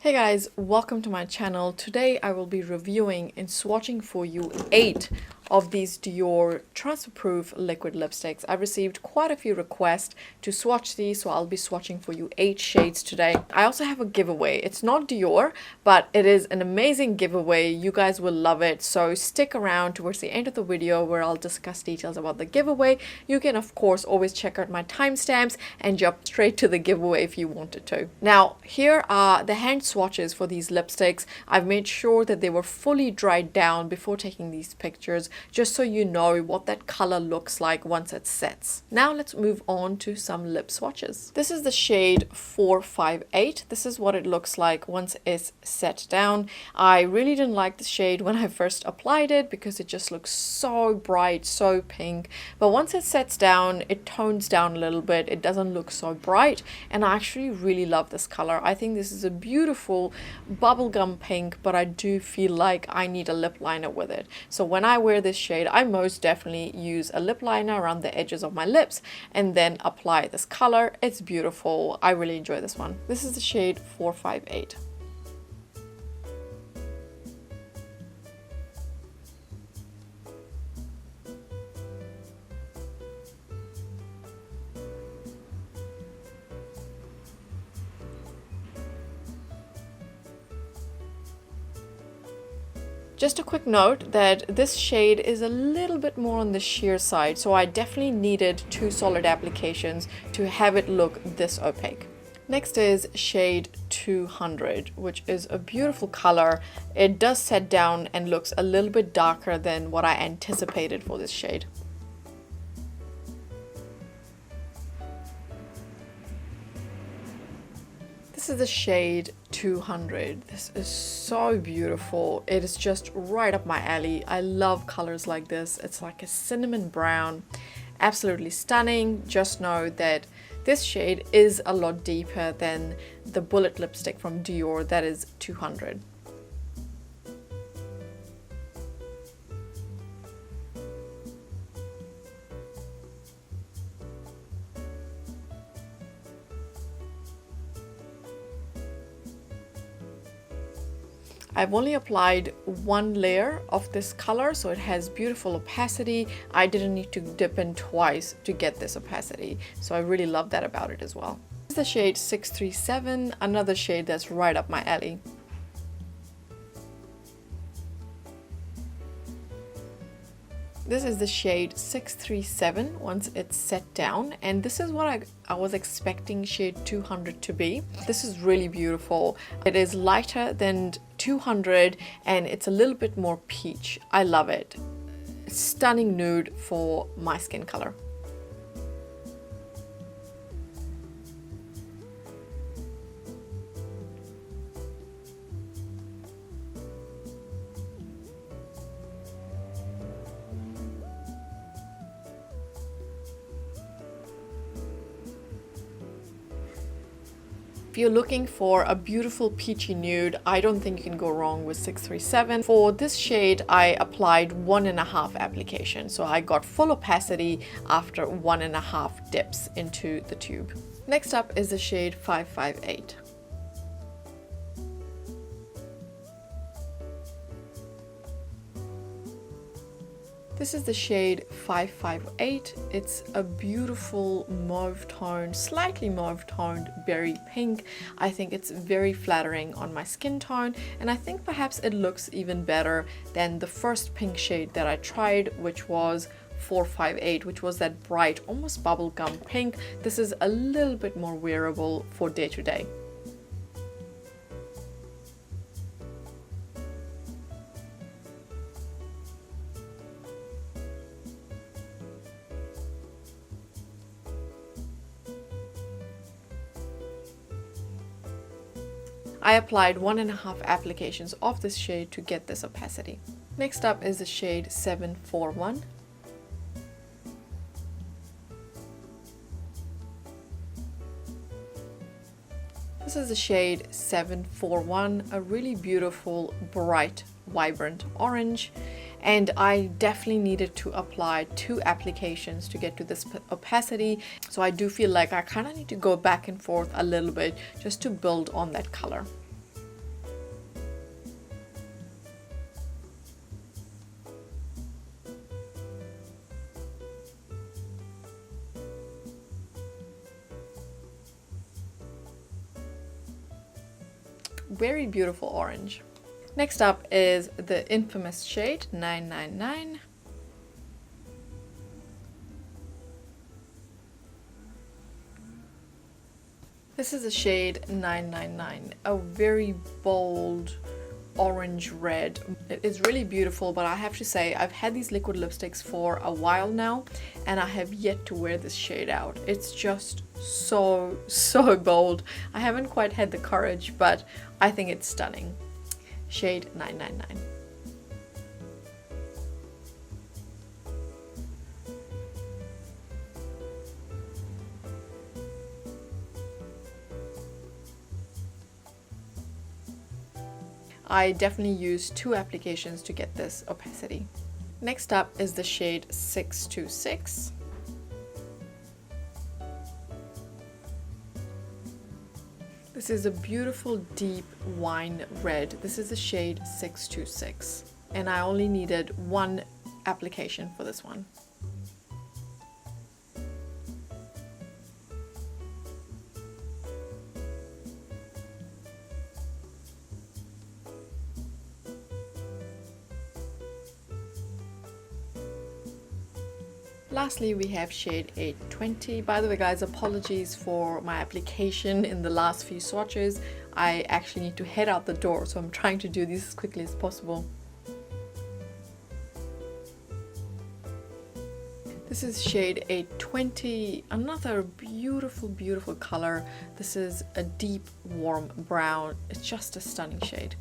Hey guys, welcome to my channel. Today I will be reviewing and swatching for you 8 of these Dior transfer proof liquid lipsticks. I've received quite a few requests to swatch these, so I'll be swatching for you 8 shades today. I also have a giveaway. It's not Dior, but it is an amazing giveaway. You guys will love it, so stick around towards the end of the video where I'll discuss details about the giveaway. You can of course always check out my timestamps and jump straight to the giveaway if you wanted to. Now here are the hand swatches for these lipsticks. I've made sure that they were fully dried down before taking these pictures, just so you know what that color looks like once it sets. Now let's move on to some lip swatches. This is the shade 458. This is what it looks like once it's set down. I really didn't like the shade when I first applied it because it just looks so bright, so pink. But once it sets down, it tones down a little bit. It doesn't look so bright, and I actually really love this color. I think this is a beautiful bubblegum pink, but I do feel like I need a lip liner with it. So when I wear this shade, I most definitely use a lip liner around the edges of my lips and then apply this color. It's beautiful. I really enjoy this one. This is the shade 458. Just a quick note that this shade is a little bit more on the sheer side, so I definitely needed 2 solid applications to have it look this opaque. Next is shade 200, which is a beautiful color. It does set down and looks a little bit darker than what I anticipated for this shade. This is the shade 200. This is so beautiful. It is just right up my alley. I love colors like this. It's like a cinnamon brown. Absolutely stunning. Just know that this shade is a lot deeper than the bullet lipstick from Dior that is 200. I've only applied 1 layer of this color, so it has beautiful opacity. I didn't need to dip in twice to get this opacity, so I really love that about it as well. This is the shade 637, another shade that's right up my alley. This is the shade 637 once it's set down, and this is what I was expecting shade 200 to be. This is really beautiful. It is lighter than 200 and it's a little bit more peach. I love it. Stunning nude for my skin color. If you're looking for a beautiful peachy nude, I don't think you can go wrong with 637. For this shade, I applied 1.5 applications, so I got full opacity after 1.5 dips into the tube. Next up is the shade 558. This is the shade 558. It's a beautiful mauve toned, slightly mauve toned berry pink. I think it's very flattering on my skin tone, and I think perhaps it looks even better than the first pink shade that I tried, which was 458, which was that bright, almost bubblegum pink. This is a little bit more wearable for day to day. I applied 1.5 applications of this shade to get this opacity. Next up is the shade 741. This is the shade 741, a really beautiful, bright, vibrant orange. And I definitely needed to apply 2 applications to get to this opacity. So I do feel like I kind of need to go back and forth a little bit just to build on that color. very beautiful orange. Next up is the infamous shade 999. This is the shade 999, a very bold orange red. It is really beautiful, but I have to say I've had these liquid lipsticks for a while now and I have yet to wear this shade out. It's just so bold. I haven't quite had the courage, but I think it's stunning. Shade 999. I definitely use 2 applications to get this opacity. Next up is the shade 626. This is a beautiful deep wine red. This is the shade 626. And I only needed 1 application for this one. Lastly, we have shade 820. By the way, guys, apologies for my application in the last few swatches. I actually need to head out the door, so I'm trying to do this as quickly as possible. This is shade 820, another beautiful color. This is a deep warm brown. It's just a stunning shade.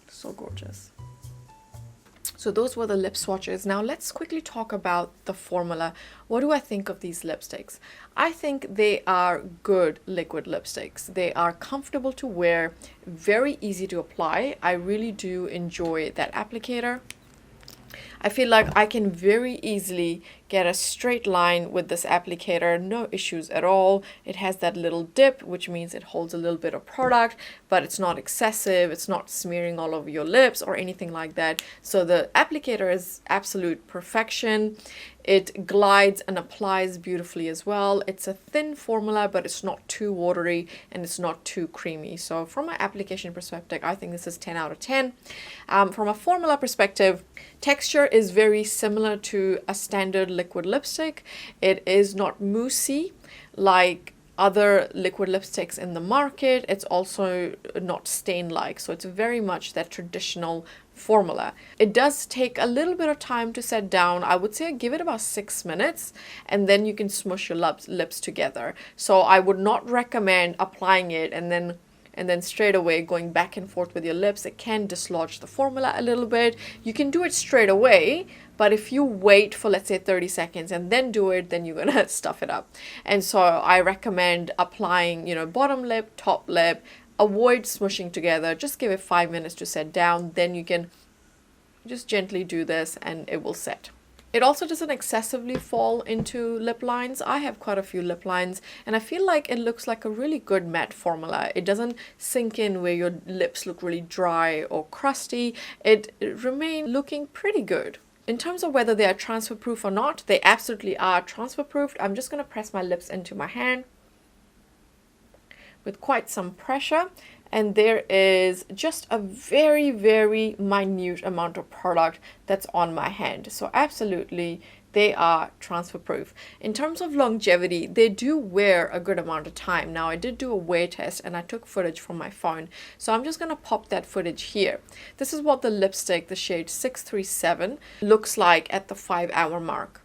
So gorgeous. So those were the lip swatches. Now let's quickly talk about the formula. What do I think of these lipsticks? I think they are good liquid lipsticks. They are comfortable to wear, very easy to apply. I really do enjoy that applicator. I feel like I can very easily get a straight line with this applicator, no issues at all. It has that little dip, which means it holds a little bit of product, but it's not excessive. It's not smearing all over your lips or anything like that. So the applicator is absolute perfection. It glides and applies beautifully as well. It's a thin formula, but it's not too watery and it's not too creamy. So from an application perspective, I think this is 10 out of 10. From a formula perspective, texture is very similar to a standard liquid lipstick. It is not moussey like other liquid lipsticks in the market. It's also not stain-like, so it's very much that traditional formula. It does take a little bit of time to set down. I would say give it about 6 minutes and then you can smush your lips together. So I would not recommend applying it and then straight away going back and forth with your lips. It can dislodge the formula a little bit. You can do it straight away, but if you wait for, let's say, 30 seconds and then do it, then you're gonna stuff it up. And so I recommend applying, bottom lip, top lip. Avoid smushing together. Just give it 5 minutes to set down. Then you can just gently do this and it will set. It also doesn't excessively fall into lip lines. I have quite a few lip lines and I feel like it looks like a really good matte formula. It doesn't sink in where your lips look really dry or crusty. It remains looking pretty good. In terms of whether they are transfer proof or not, they absolutely are transfer proof. I'm just going to press my lips into my hand with quite some pressure, and there is just a very minute amount of product that's on my hand. So absolutely they are transfer proof. In terms of longevity, they do wear a good amount of time. Now I did do a wear test and I took footage from my phone, so I'm just going to pop that footage here. This is what the lipstick, the shade 637, looks like at the 5-hour mark.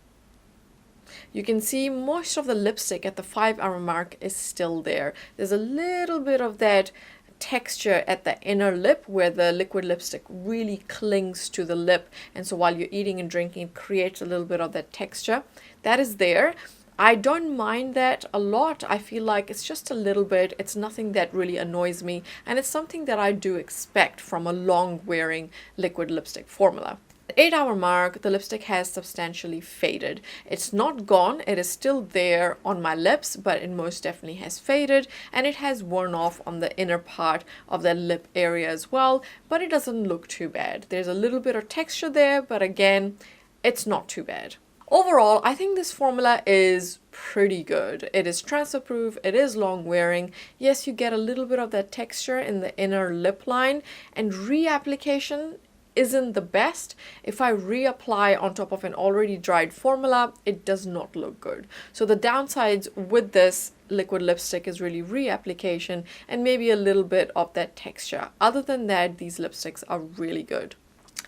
You can see most of the lipstick at the 5-hour mark is still there. There's a little bit of that texture at the inner lip where the liquid lipstick really clings to the lip, and so while you're eating and drinking, it creates a little bit of that texture. That is there. I don't mind that a lot. I feel like it's just a little bit. It's nothing that really annoys me, and it's something that I do expect from a long wearing liquid lipstick formula. 8-hour mark, the lipstick has substantially faded. It's not gone, it is still there on my lips, but it most definitely has faded, and it has worn off on the inner part of the lip area as well, but it doesn't look too bad. There's a little bit of texture there, but again, it's not too bad. Overall, I think this formula is pretty good. It is transfer proof, it is long wearing. Yes, you get a little bit of that texture in the inner lip line, and reapplication isn't the best. If I reapply on top of an already dried formula, it does not look good. So the downsides with this liquid lipstick is really reapplication and maybe a little bit of that texture. Other than that, these lipsticks are really good.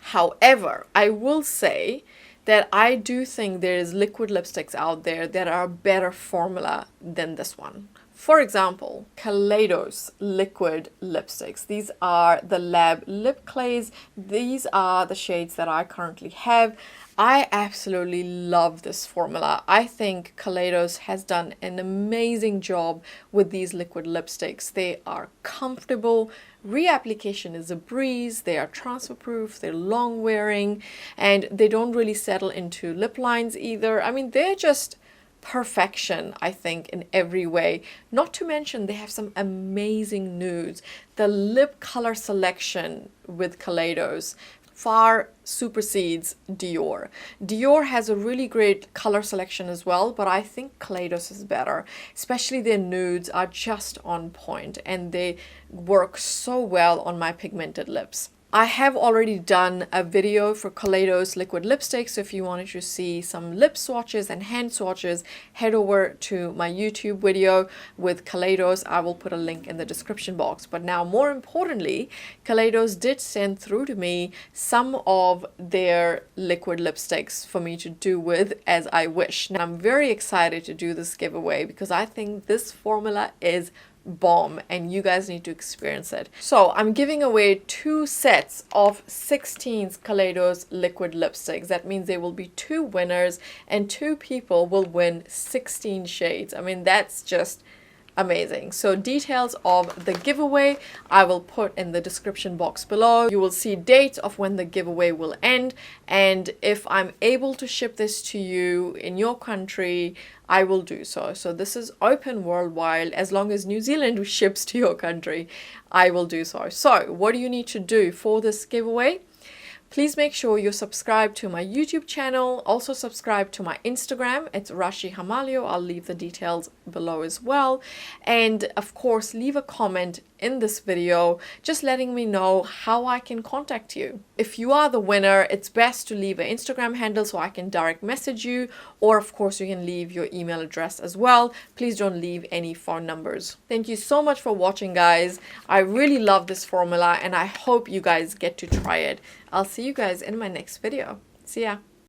However, I will say that I do think there is liquid lipsticks out there that are a better formula than this one. For example, Kaleidos liquid lipsticks. These are the Lab Lip Clays. These are the shades that I currently have. I absolutely love this formula. I think Kaleidos has done an amazing job with these liquid lipsticks. They are comfortable. Reapplication is a breeze. They are transfer proof. They're long wearing, and they don't really settle into lip lines either. I mean, they're just perfection, I think, in every way. Not to mention they have some amazing nudes. The lip color selection with Kaleidos far supersedes Dior. Dior has a really great color selection as well, but I think Kaleidos is better. Especially their nudes are just on point and they work so well on my pigmented lips. I have already done a video for Kaleidos liquid lipsticks, so if you wanted to see some lip swatches and hand swatches, head over to my YouTube video with Kaleidos. I will put a link in the description box. But now, more importantly, Kaleidos did send through to me some of their liquid lipsticks for me to do with as I wish. Now, I'm very excited to do this giveaway because I think this formula is bomb and you guys need to experience it. So I'm giving away 2 sets of 16 Kaleidos liquid lipsticks. That means there will be 2 winners and 2 people will win 16 shades. I mean, that's just amazing. So details of the giveaway I will put in the description box below. You will see dates of when the giveaway will end, and if I'm able to ship this to you in your country, I will do so. So this is open worldwide. As long as New Zealand ships to your country, I will do so. So what do you need to do for this giveaway? Please make sure you're subscribed to my YouTube channel. Also subscribe to my Instagram. It's Rashi Hamalio. I'll leave the details below as well. And of course, leave a comment in this video just letting me know how I can contact you. If you are the winner, it's best to leave an Instagram handle so I can direct message you, or of course you can leave your email address as well. Please don't leave any phone numbers. Thank you so much for watching, guys. I really love this formula and I hope you guys get to try it. I'll see you guys in my next video. See ya.